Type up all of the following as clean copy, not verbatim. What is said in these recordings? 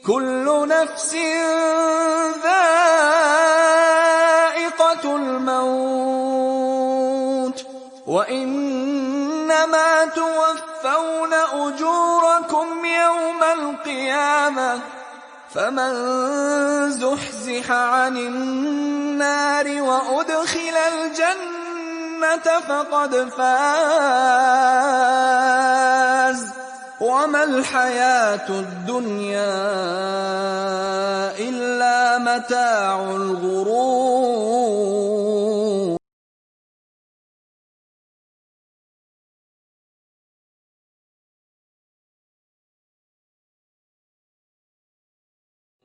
كل نفس ذائقة الموت وإنما توفون أجوركم يوم القيامة فمن زحزح عن النار وأدخل الجنة فقد فاز وما الحياة الدنيا إلا متاع الغرور.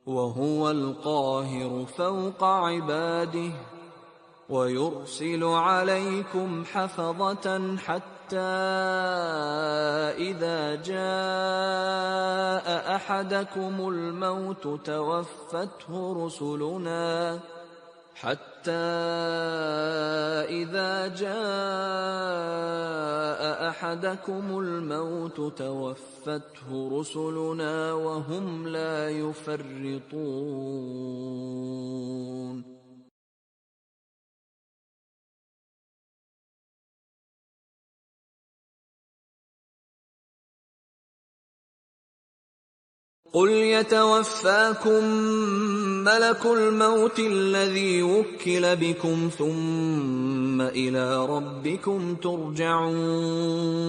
وهو القاهر فوق عباده ويرسل عليكم حفظة حتى إذا جاء أحدكم الموت توفته رسلنا وهم لا يفرطون. قُلْ يَتَوَفَّاكُم مَّلَكُ الْمَوْتِ الَّذِي وُكِّلَ بِكُمْ ثُمَّ إِلَىٰ رَبِّكُمْ تُرْجَعُونَ.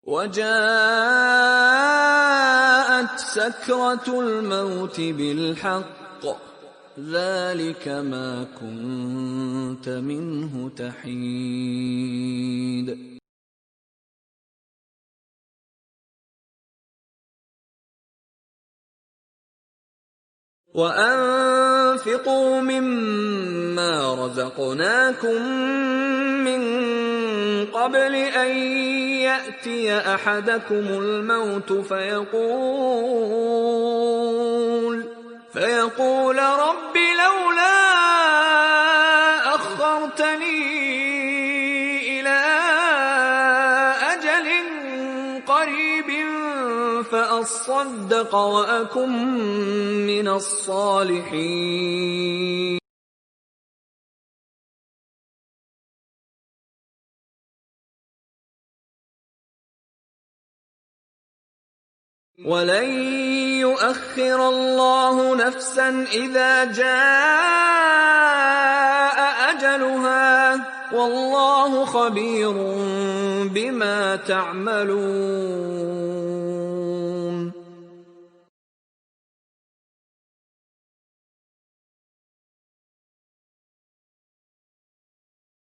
وَجَاءَتْ سَكْرَةُ الْمَوْتِ بِالْحَقِّ ذَلِكَ مَا كُنتَ مِنْهُ تَحِيدُ. وَأَنفِقُوا مِمَّا رَزَقْنَاكُم مِّن قَبْلِ أَن يَأْتِيَ أَحَدَكُمُ الموت فيقول رب لولا أخرتني إلى أجل قريب فأصدق وأكن من الصالحين. ولن يؤخر الله نفسا إذا جاء أجلها والله خبير بما تعملون.